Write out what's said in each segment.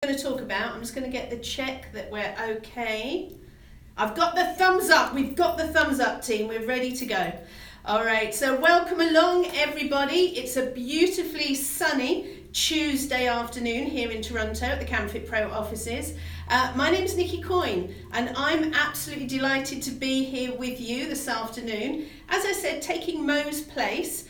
going to talk about. I'm just going to get the check that we're okay. I've got the thumbs up. We've got the thumbs up, team. We're ready to go. All right, so welcome along, everybody. It's a beautifully sunny Tuesday afternoon here in Toronto at the canfitpro offices. My name is Nicky Coyne, and I'm absolutely delighted to be here with you this afternoon. As I said, taking Mo's place,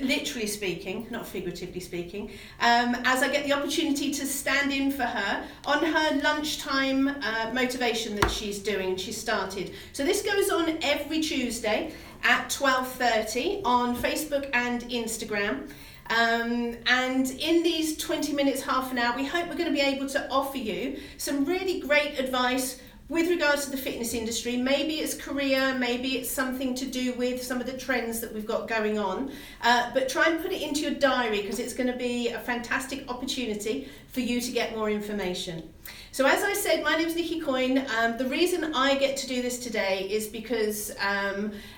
literally speaking, not figuratively speaking, as I get the opportunity to stand in for her on her lunchtime motivation that she's doing and she started. So this goes on every Tuesday at 12:30 on Facebook and Instagram. And in these 20 minutes, half an hour, we hope we're going to be able to offer you some really great advice with regards to the fitness industry. Maybe it's career, maybe it's something to do with some of the trends that we've got going on. But try and put it into your diary, because it's going to be a fantastic opportunity for you to get more information. So as I said, my name is Nicky Coyne. The reason I get to do this today is because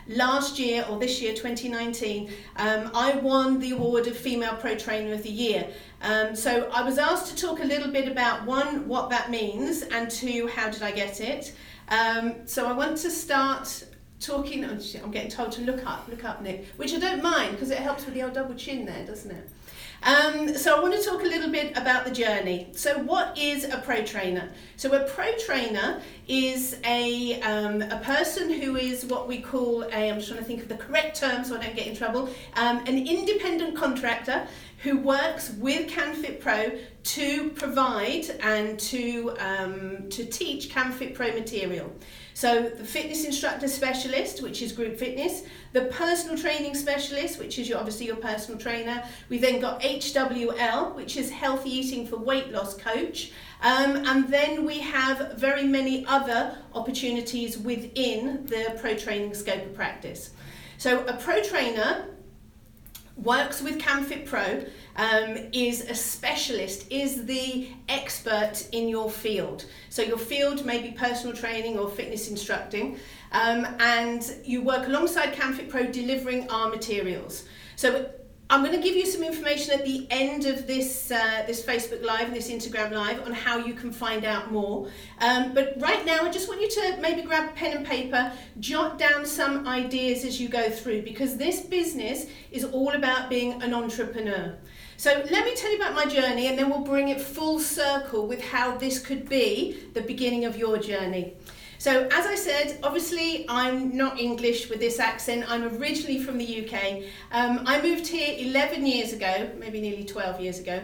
last year, or this year, 2019, I won the award of Female Pro Trainer of the Year. So I was asked to talk a little bit about, one, what that means, and two, how did I get it. So I want to start talking, I'm getting told to look up, Nick, which I don't mind because it helps with the old double chin there, doesn't it? So I want to talk a little bit about the journey. So what is a pro trainer? So a pro trainer is a person who is what we call I'm just trying to think of the correct term so I don't get in trouble, an independent contractor who works with canfitpro to provide and to teach canfitpro material. So the fitness instructor specialist, which is group fitness, the personal training specialist, which is obviously your personal trainer. We've then got HWL, which is healthy eating for weight loss coach. And then we have very many other opportunities within the pro training scope of practice. So a pro trainer works with canfitpro, is a specialist, is the expert in your field. So your field may be personal training or fitness instructing, and you work alongside canfitpro delivering our materials. So I'm going to give you some information at the end of this Facebook Live and this Instagram Live on how you can find out more. But right now, I just want you to maybe grab a pen and paper, jot down some ideas as you go through, because this business is all about being an entrepreneur. So let me tell you about my journey, and then we'll bring it full circle with how this could be the beginning of your journey. So as I said, obviously I'm not English with this accent. I'm originally from the UK. I moved here 11 years ago, maybe nearly 12 years ago.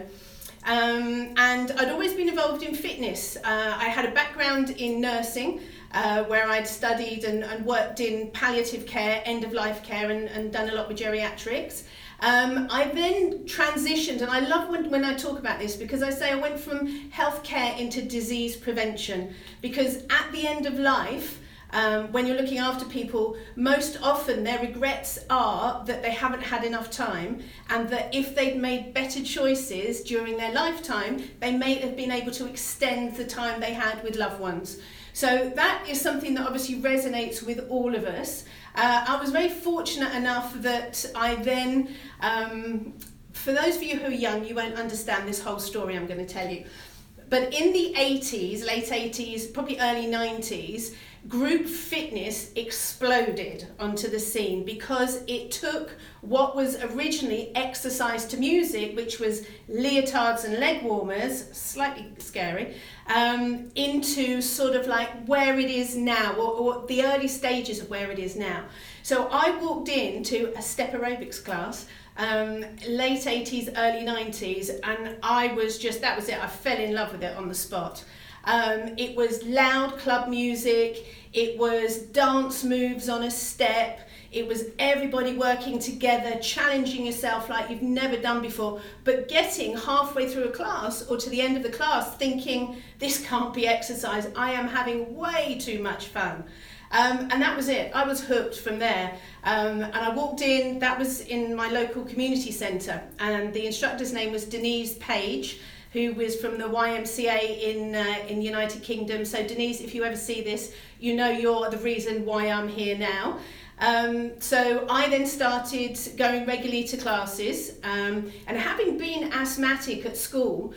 And I'd always been involved in fitness. I had a background in nursing, where I'd studied and worked in palliative care, end-of-life care, and done a lot with geriatrics. I then transitioned, and I love when I talk about this, because I say I went from healthcare into disease prevention, because at the end of life, when you're looking after people, most often their regrets are that they haven't had enough time, and that if they'd made better choices during their lifetime, they may have been able to extend the time they had with loved ones. So that is something that obviously resonates with all of us. I was very fortunate enough that I then, for those of you who are young, you won't understand this whole story I'm going to tell you. But in the 80s, late 80s, probably early 90s, group fitness exploded onto the scene, because it took what was originally exercise to music, which was leotards and leg warmers, slightly scary, into sort of like where it is now, or the early stages of where it is now. So I walked into a step aerobics class, late 80s, early 90s, and that was it. I fell in love with it on the spot. It was loud club music, it was dance moves on a step, it was everybody working together, challenging yourself like you've never done before, but getting halfway through a class or to the end of the class thinking, this can't be exercise, I am having way too much fun. And that was it. I was hooked from there. And I walked in, that was in my local community centre, and the instructor's name was Denise Page, who was from the YMCA in the United Kingdom. So Denise, if you ever see this, you know you're the reason why I'm here now. So I then started going regularly to classes, and having been asthmatic at school,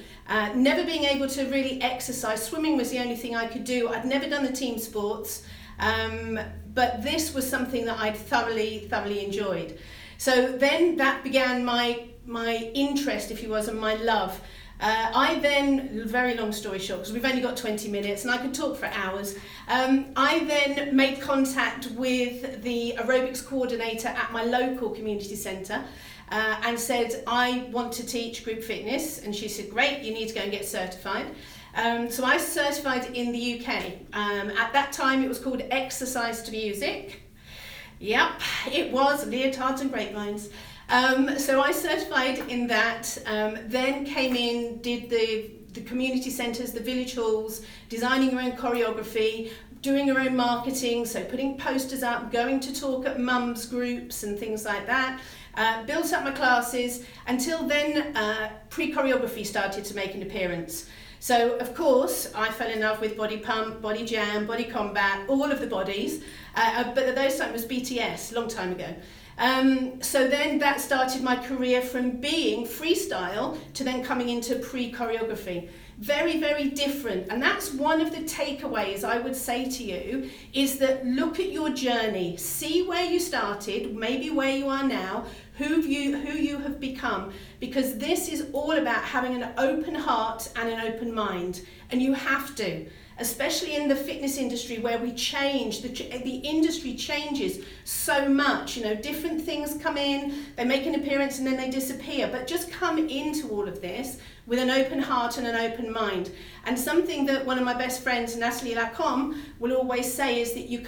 never being able to really exercise, swimming was the only thing I could do. I'd never done the team sports, but this was something that I'd thoroughly enjoyed. So then that began my interest, if you was, and my love. I then, very long story short, because we've only got 20 minutes and I could talk for hours, I then made contact with the aerobics coordinator at my local community centre and said, I want to teach group fitness. And she said, great, you need to go and get certified. So I certified in the UK. At that time it was called Exercise to Music. Yep, it was, leotards and grapevines. So I certified in that, then came in, did the community centres, the village halls, designing your own choreography, doing your own marketing, so putting posters up, going to talk at mums groups and things like that. Built up my classes until then pre-choreography started to make an appearance. So of course I fell in love with body pump, body jam, body combat, all of the bodies, but at those times it was BTS, long time ago. So then that started my career from being freestyle to then coming into pre-choreography. Very different, and that's one of the takeaways I would say to you, is that look at your journey, see where you started, maybe where you are now, who you have become, because this is all about having an open heart and an open mind, and you have to. Especially in the fitness industry where we change, the industry changes so much, you know, different things come in, they make an appearance and then they disappear, but just come into all of this with an open heart and an open mind. And something that one of my best friends, Natalie Lacombe, will always say is that you've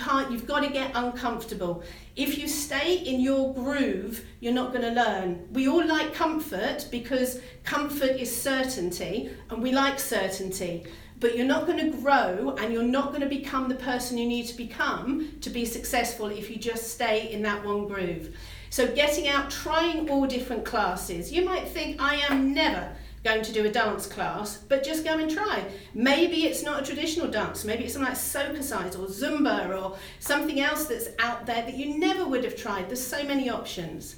got to get uncomfortable. If you stay in your groove, you're not going to learn. We all like comfort because comfort is certainty, and we like certainty. But you're not going to grow and you're not going to become the person you need to become to be successful if you just stay in that one groove. So getting out, trying all different classes. You might think, I am never going to do a dance class, but just go and try. Maybe it's not a traditional dance, maybe it's something like soca or Zumba or something else that's out there that you never would have tried. There's so many options.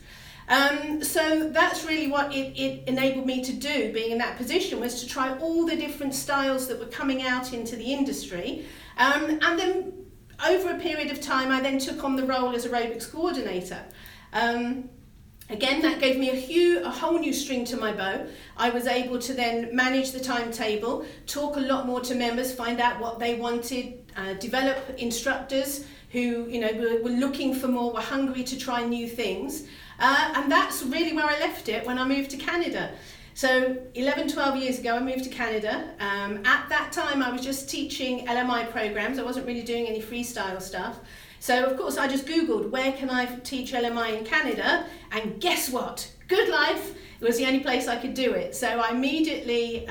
So that's really what it enabled me to do, being in that position, was to try all the different styles that were coming out into the industry. And then over a period of time, I then took on the role as aerobics coordinator. Again, that gave me a whole new string to my bow. I was able to then manage the timetable, talk a lot more to members, find out what they wanted, develop instructors who, you know, were looking for more, were hungry to try new things. And that's really where I left it when I moved to Canada. So 12 years ago, I moved to Canada. At that time, I was just teaching LMI programs. I wasn't really doing any freestyle stuff. So of course, I just Googled, where can I teach LMI in Canada? And guess what? Good Life was the only place I could do it. So I immediately,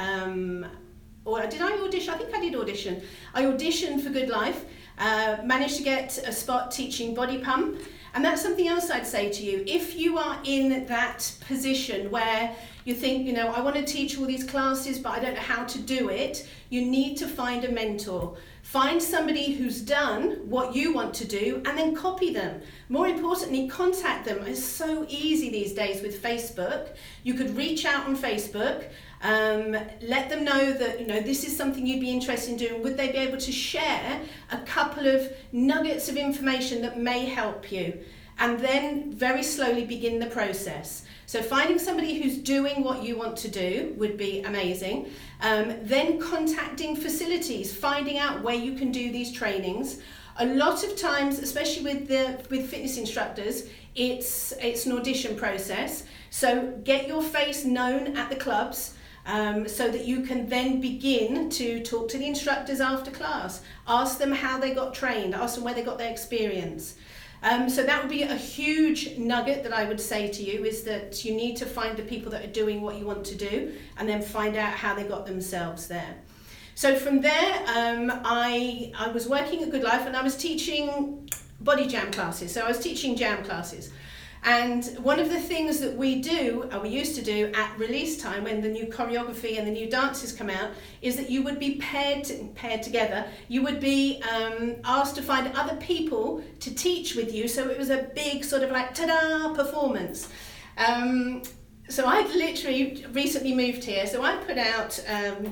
or did I audition? I think I did audition. I auditioned for Good Life, managed to get a spot teaching body pump. And that's something else I'd say to you. If you are in that position where you think, you know, I want to teach all these classes, but I don't know how to do it, you need to find a mentor. Find somebody who's done what you want to do and then copy them. More importantly, contact them. It's so easy these days with Facebook. You could reach out on Facebook, let them know that, you know, this is something you'd be interested in doing. Would they be able to share a couple of nuggets of information that may help you? And then very slowly begin the process. So finding somebody who's doing what you want to do would be amazing. Then contacting facilities, finding out where you can do these trainings. A lot of times, especially with fitness instructors, it's an audition process. So get your face known at the clubs, so that you can then begin to talk to the instructors after class. Ask them how they got trained, ask them where they got their experience. So that would be a huge nugget that I would say to you, is that you need to find the people that are doing what you want to do and then find out how they got themselves there. So from there, I was working at Good Life and I was teaching body jam classes. So I was teaching jam classes. And one of the things that we do, and we used to do at release time when the new choreography and the new dances come out, is that you would be paired together. You would be asked to find other people to teach with you. So it was a big sort of like ta-da performance. So I'd literally recently moved here, so I put out an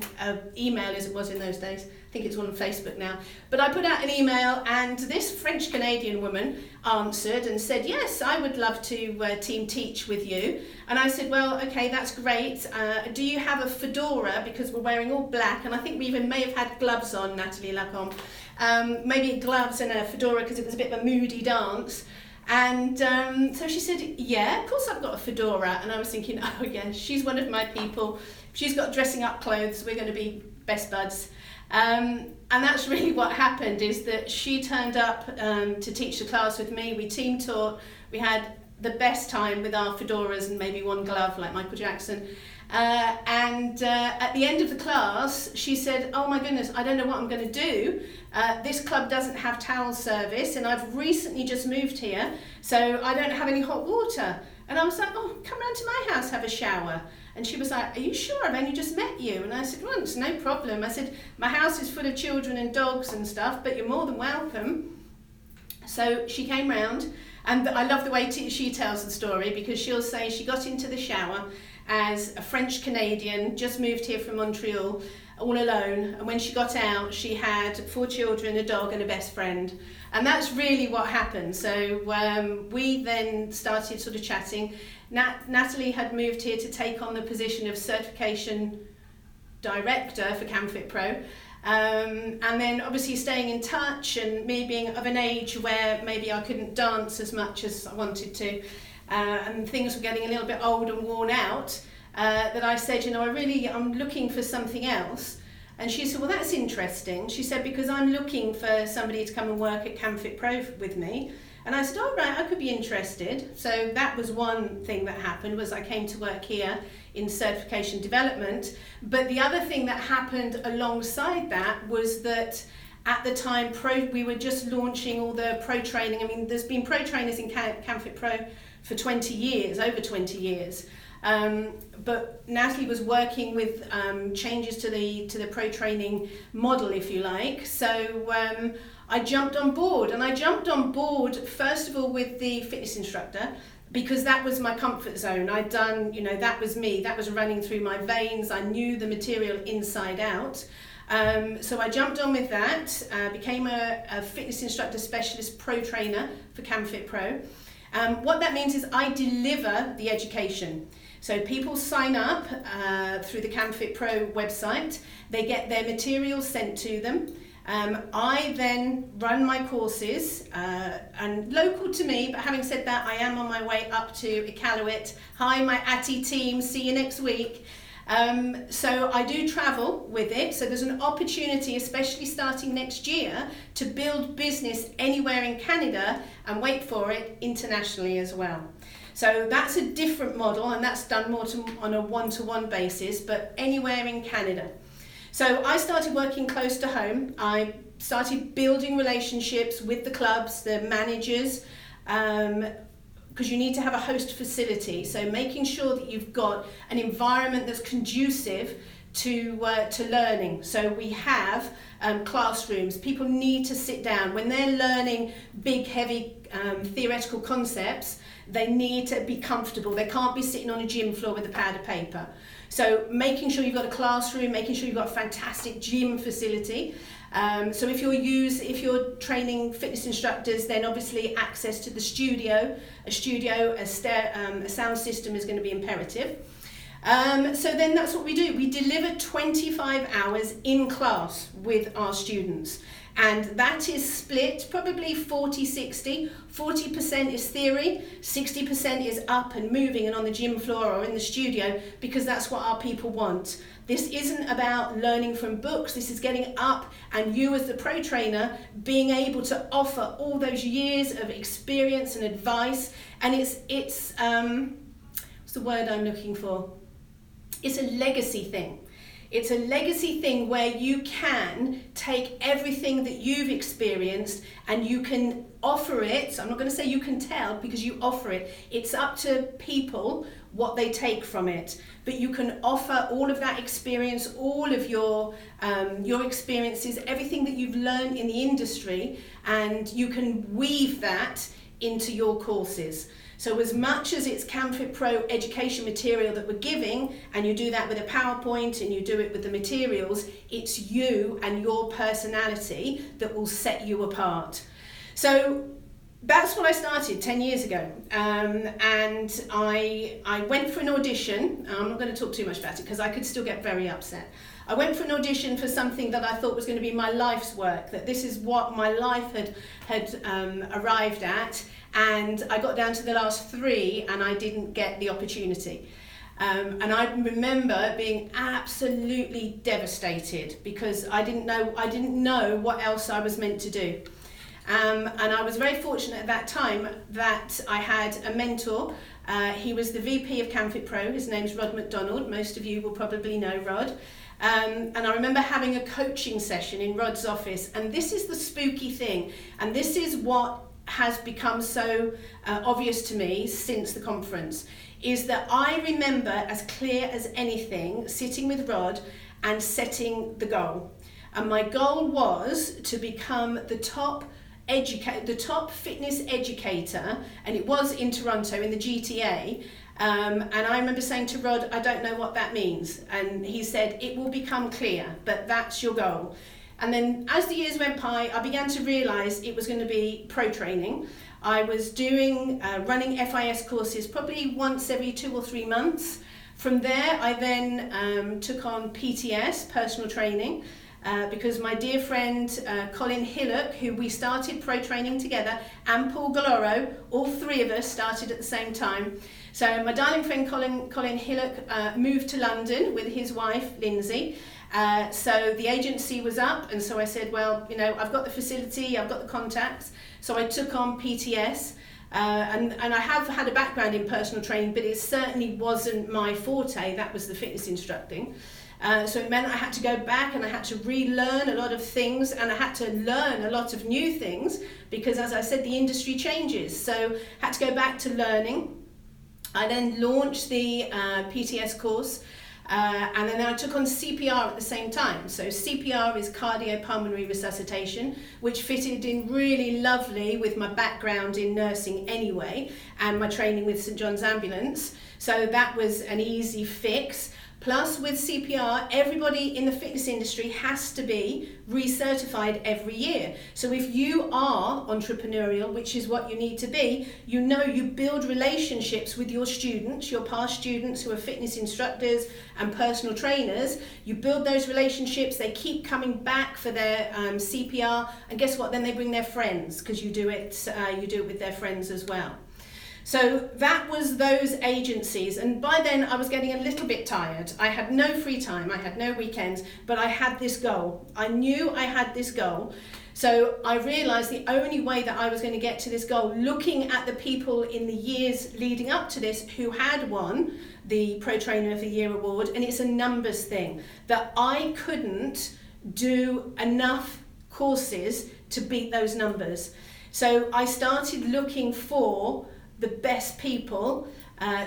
email, as it was in those days. I think it's on Facebook now. But I put out an email, and this French-Canadian woman answered and said, yes, I would love to team teach with you. And I said, well, okay, that's great. Do you have a fedora? Because we're wearing all black, and I think we even may have had gloves on, Natalie Lacombe. Maybe gloves and a fedora because it was a bit of a moody dance. And so she said, yeah, of course I've got a fedora. And I was thinking, oh yeah, she's one of my people. She's got dressing up clothes. We're going to be best buds. And that's really what happened, is that she turned up to teach the class with me. We team taught. We had the best time with our fedoras and maybe one glove like Michael Jackson. And at the end of the class, she said, oh my goodness, I don't know what I'm going to do. This club doesn't have towel service, and I've recently just moved here, so I don't have any hot water. And I was like, oh, come round to my house, have a shower. And she was like, are you sure? I've only just met you. And I said, well, it's no problem. I said, my house is full of children and dogs and stuff, but you're more than welcome. So she came round, and I love the way she tells the story, because she'll say she got into the shower as a French Canadian, just moved here from Montreal, all alone, and when she got out she had 4 children, a dog and a best friend. And that's really what happened. So we then started sort of chatting. Natalie had moved here to take on the position of certification director for canfitpro. And then obviously staying in touch, and me being of an age where maybe I couldn't dance as much as I wanted to, and things were getting a little bit old and worn out, that I said, you know, I'm looking for something else. And she said, well, that's interesting. She said, because I'm looking for somebody to come and work at canfitpro with me. And I said, all right, I could be interested. So that was one thing that happened, was I came to work here in certification development. But the other thing that happened alongside that was that at the time, we were just launching all the pro training. I mean, there's been pro trainers in canfitpro for 20 years, over 20 years. But Natalie was working with changes to the pro training model, if you like. So I jumped on board, and I jumped on board first of all with the fitness instructor, because that was my comfort zone. I'd done, you know, that was me, that was running through my veins. I knew the material inside out. So I jumped on with that, became a fitness instructor specialist pro trainer for canfitpro. What that means is I deliver the education. So people sign up through the canfitpro website, they get their materials sent to them. I then run my courses, and local to me, but having said that, I am on my way up to Iqaluit. Hi, my Atty team, see you next week. So I do travel with it, so there's an opportunity, especially starting next year, to build business anywhere in Canada, and wait for it, internationally as well. So that's a different model, and that's done more on a one-to-one basis, but anywhere in Canada. So I started working close to home. I started building relationships with the clubs, the managers, because you need to have a host facility. So making sure that you've got an environment that's conducive to learning. So we have classrooms. People need to sit down. When they're learning big, heavy theoretical concepts, they need to be comfortable. They can't be sitting on a gym floor with a pad of paper. So making sure you've got a classroom, making sure you've got a fantastic gym facility. So if you're training fitness instructors, then obviously access to the studio, a sound system is going to be imperative. So then that's what we do. We deliver 25 hours in class with our students. And that is split probably 40-60. 40% is theory, 60% is up and moving and on the gym floor or in the studio, because that's what our people want. This isn't about learning from books. This is getting up, and you as the pro trainer being able to offer all those years of experience and advice. And it's what's the word I'm looking for? It's a legacy thing. It's a legacy thing where you can take everything that you've experienced and you can offer it. I'm not going to say you can tell, because you offer it. It's up to people what they take from it. But you can offer all of that experience, all of your experiences, everything that you've learned in the industry, and you can weave that into your courses. So as much as it's canfitpro education material that we're giving, and you do that with a PowerPoint and you do it with the materials, it's you and your personality that will set you apart. So that's what I started 10 years ago, and I went for an audition. I'm not going to talk too much about it because I could still get very upset. I went for an audition for something that I thought was going to be my life's work, that this is what my life had arrived at, and I got down to the last 3 and I didn't get the opportunity. And I remember being absolutely devastated because I didn't know what else I was meant to do. And I was very fortunate at that time that I had a mentor. He was the VP of canfitpro. His name's Rod McDonald. Most of you will probably know Rod. And I remember having a coaching session in Rod's office. And this is the spooky thing. And this is what has become so obvious to me since the conference, is that I remember as clear as anything sitting with Rod and setting the goal. And my goal was to become the top fitness educator, and it was in Toronto in the GTA. And I remember saying to Rod, I don't know what that means. And he said, it will become clear, but that's your goal. And then as the years went by, I began to realize it was going to be pro training. I was doing running FIS courses probably once every 2 or 3 months. From there, I then took on PTS, personal training, because my dear friend Colin Hillock, who we started pro training together, and Paul Galoro, all 3 of us started at the same time. So my darling friend Colin Hillock moved to London with his wife Lindsay. So the agency was up, and so I said, well, you know, I've got the facility, I've got the contacts, so I took on PTS. And I have had a background in personal training, but it certainly wasn't my forte. That was the fitness instructing. So it meant I had to go back and I had to relearn a lot of things, and I had to learn a lot of new things because, as I said, the industry changes. So I had to go back to learning. I then launched the PTS course, and then I took on CPR at the same time. So CPR is cardiopulmonary resuscitation, which fitted in really lovely with my background in nursing anyway, and my training with St John's Ambulance. So that was an easy fix. Plus, with CPR, everybody in the fitness industry has to be recertified every year. So if you are entrepreneurial, which is what you need to be, you know you build relationships with your students, your past students who are fitness instructors and personal trainers. You build those relationships, they keep coming back for their CPR, and guess what? Then they bring their friends, because you do it with their friends as well. So that was those agencies, and by then I was getting a little bit tired. I had no free time, I had no weekends, but I had this goal. I knew I had this goal. So I realized the only way that I was going to get to this goal, looking at the people in the years leading up to this who had won the Pro Trainer of the Year award, and it's a numbers thing, that I couldn't do enough courses to beat those numbers. So I started looking for the best people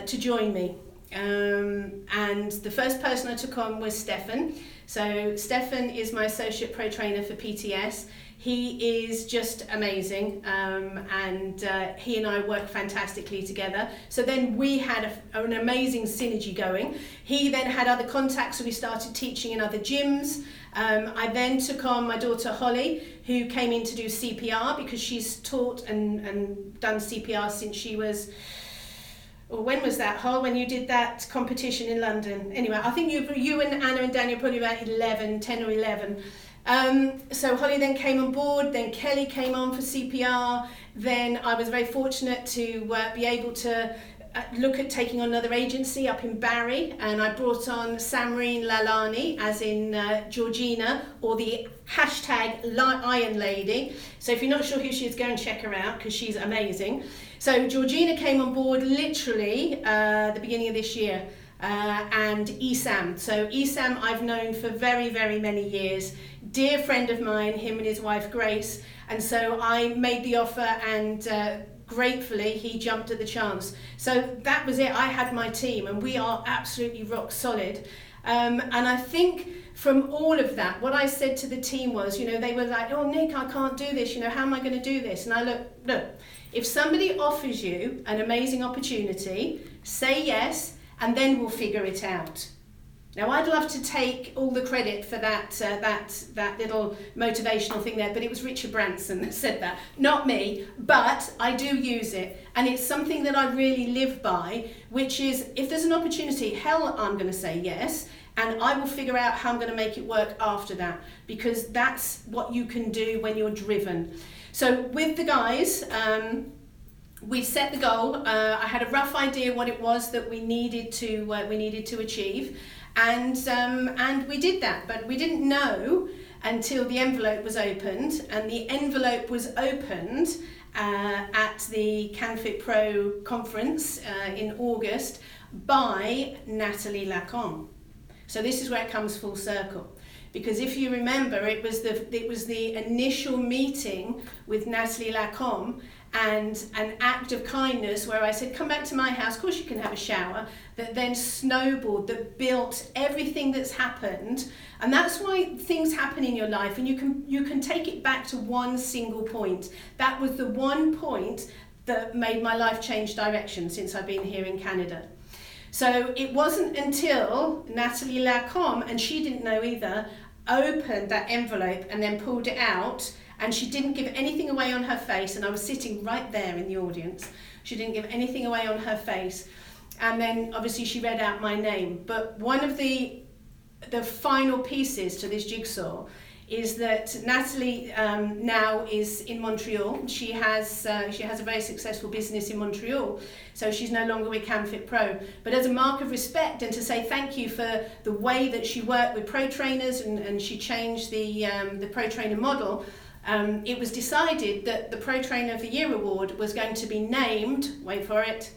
to join me. And the first person I took on was Stefan. So Stefan is my associate pro trainer for PTS. He is just amazing, and he and I work fantastically together. So then we had an amazing synergy going. He then had other contacts, so we started teaching in other gyms. I then took on my daughter Holly, who came in to do CPR because she's taught and done CPR since she was, well, when was that, Hol, when you did that competition in London? Anyway, I think you and Anna and Daniel probably about 10 or 11. So Holly then came on board, then Kelly came on for CPR, then I was very fortunate to be able to look at taking on another agency up in Barry, and I brought on Samreen Lalani, as in Georgina, or the hashtag Iron Lady. So if you're not sure who she is, go and check her out because she's amazing. So Georgina came on board literally the beginning of this year. and Esam. So Esam I've known for very, very many years. Dear friend of mine, him and his wife Grace. And so I made the offer, and gratefully he jumped at the chance. So that was it. I had my team, and we are absolutely rock solid. And I think from all of that, what I said to the team was, you know, they were like, oh, Nick, I can't do this. You know, how am I going to do this? And I look, if somebody offers you an amazing opportunity, say yes, and then we'll figure it out. Now, I'd love to take all the credit for that little motivational thing there, but it was Richard Branson that said that, not me, but I do use it. And it's something that I really live by, which is, if there's an opportunity, hell, I'm going to say yes, and I will figure out how I'm going to make it work after that, because that's what you can do when you're driven. So with the guys, we set the goal. I had a rough idea what it was that we needed to achieve. And we did that, but we didn't know until the envelope was opened, and the envelope was opened at the canfitpro conference in August by Nathalie Lacombe. So this is where it comes full circle, because if you remember, it was the initial meeting with Nathalie Lacombe and an act of kindness where I said, come back to my house, of course you can have a shower, that then snowballed, that built everything that's happened. And that's why things happen in your life, and you can take it back to one single point. That was the one point that made my life change direction since I've been here in Canada. So it wasn't until Nathalie Lacombe, and she didn't know either, opened that envelope and then pulled it out, and she didn't give anything away on her face, and I was sitting right there in the audience. She didn't give anything away on her face. And then obviously she read out my name. But one of the final pieces to this jigsaw is that Nathalie now is in Montreal. She has a very successful business in Montreal, so she's no longer with canfitpro. But as a mark of respect and to say thank you for the way that she worked with pro trainers and she changed the pro trainer model, it was decided that the Pro Trainer of the Year award was going to be named, wait for it,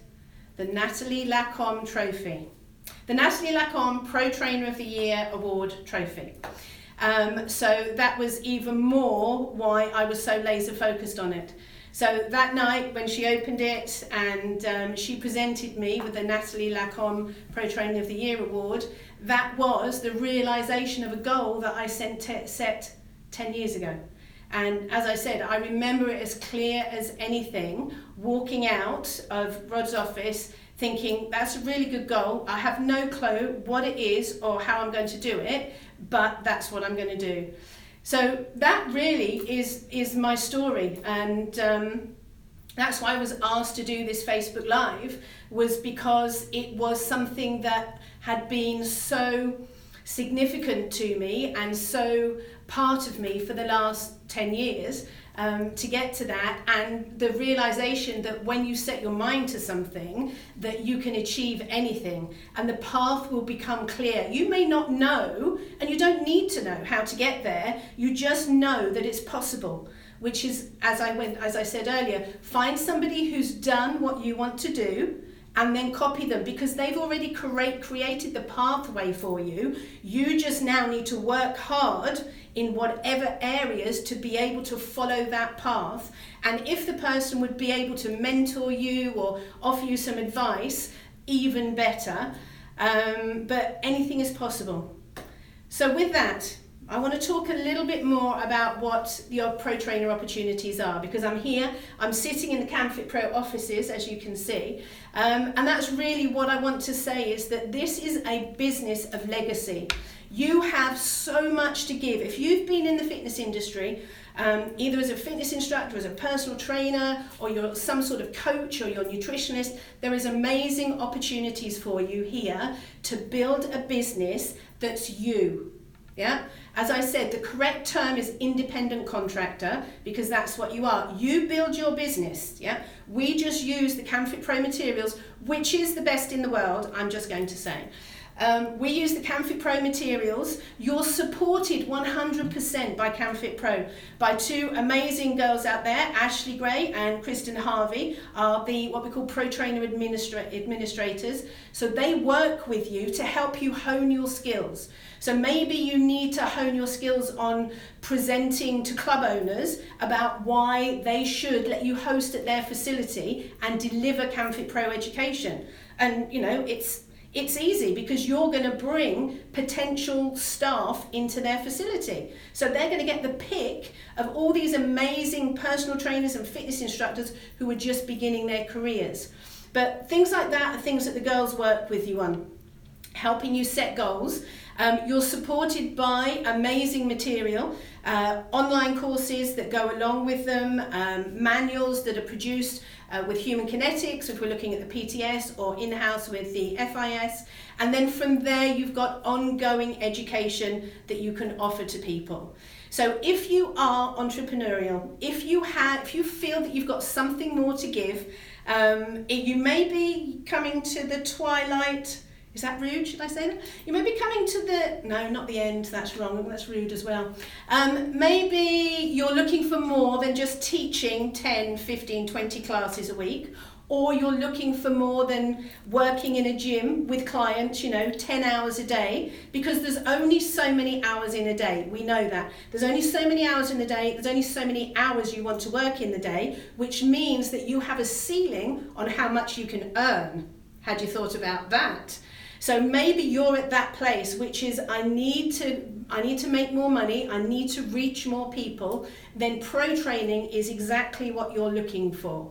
the Nathalie Lacombe Trophy. The Nathalie Lacombe Pro Trainer of the Year Award Trophy. So that was even more why I was so laser focused on it. So that night when she opened it and she presented me with the Nathalie Lacombe Pro Trainer of the Year Award, that was the realisation of a goal that I set 10 years ago. And as I said, I remember it as clear as anything, walking out of Rod's office thinking, that's a really good goal. I have no clue what it is or how I'm going to do it, but that's what I'm going to do. So that really is my story. And that's why I was asked to do this Facebook Live, was because it was something that had been so significant to me and so part of me for the last 10 years to get to that, and the realization that when you set your mind to something that you can achieve anything and the path will become clear. You may not know, and you don't need to know how to get there, you just know that it's possible, which is, as I said earlier, find somebody who's done what you want to do and then copy them, because they've already created the pathway for you. You just now need to work hard in whatever areas to be able to follow that path. And if the person would be able to mentor you or offer you some advice, even better. But anything is possible. So with that, I want to talk a little bit more about what the pro trainer opportunities are, because I'm sitting in the canfitpro offices, as you can see, and that's really what I want to say, is that this is a business of legacy. You have so much to give. If you've been in the fitness industry, either as a fitness instructor, as a personal trainer, or you're some sort of coach or you're a nutritionist, there is amazing opportunities for you here to build a business that's you. Yeah, as I said, the correct term is independent contractor, because that's what you are. You build your business. Yeah, we just use the canfitpro materials, which is the best in the world, I'm just going to say. We use the canfitpro materials. You're supported 100% by canfitpro, by two amazing girls out there. Ashley Gray and Kristen Harvey are the what we call pro trainer administrators. So they work with you to help you hone your skills. So maybe you need to hone your skills on presenting to club owners about why they should let you host at their facility and deliver canfitpro education. And you know, it's easy because you're going to bring potential staff into their facility. So they're going to get the pick of all these amazing personal trainers and fitness instructors who are just beginning their careers. But things like that are things that the girls work with you on, helping you set goals. You're supported by amazing material, online courses that go along with them, manuals that are produced with human kinetics if we're looking at the PTS, or in-house with the FIS, and then from there you've got ongoing education that you can offer to people. So if you are entrepreneurial, if you feel that you've got something more to give, you may be coming to the twilight. Is that rude? Should I say that? You may be coming to the, no, not the end, that's wrong, that's rude as well. Maybe you're looking for more than just teaching 10, 15, 20 classes a week, or you're looking for more than working in a gym with clients, 10 hours a day, because there's only so many hours in a day. We know that. There's only so many hours in the day, there's only so many hours you want to work in the day, which means that you have a ceiling on how much you can earn. Had you thought about that? So maybe you're at that place, which is I need to make more money, I need to reach more people. Then pro training is exactly what you're looking for.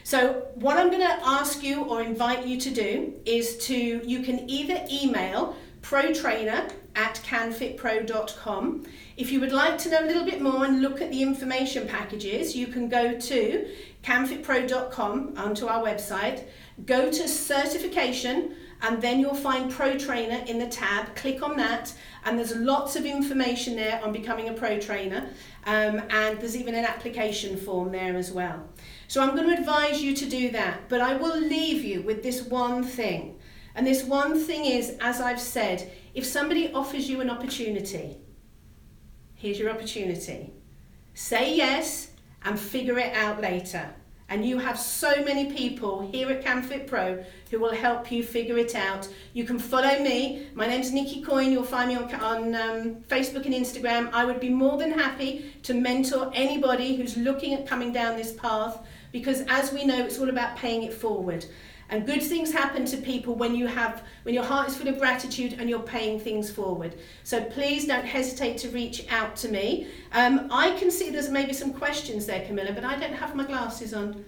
So what I'm going to ask you or invite you to do is you can either email protrainer@canfitpro.com. If you would like to know a little bit more and look at the information packages, you can go to canfitpro.com onto our website, go to certification, and then you'll find Pro Trainer in the tab. Click on that, and there's lots of information there on becoming a Pro Trainer, and there's even an application form there as well. So I'm going to advise you to do that, but I will leave you with this one thing. And this one thing is, as I've said, if somebody offers you an opportunity, here's your opportunity. Say yes and figure it out later. And you have so many people here at canfitpro who will help you figure it out. You can follow me. My name's Nicky Coyne. You'll find me on Facebook and Instagram. I would be more than happy to mentor anybody who's looking at coming down this path, because as we know, it's all about paying it forward. And good things happen to people when your heart is full of gratitude and you're paying things forward. So please don't hesitate to reach out to me. I can see there's maybe some questions there, Camilla, but I don't have my glasses on.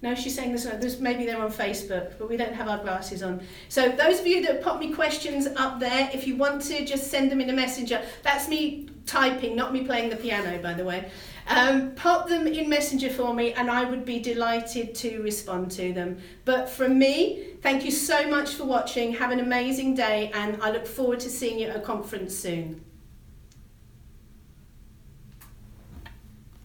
No, she's saying there's maybe they're on Facebook, but we don't have our glasses on. So those of you that pop me questions up there, if you want to just send them in a messenger. That's me typing, not me playing the piano, by the way. Pop them in Messenger for me and I would be delighted to respond to them. But from me, thank you so much for watching. Have an amazing day, and I look forward to seeing you at a conference soon.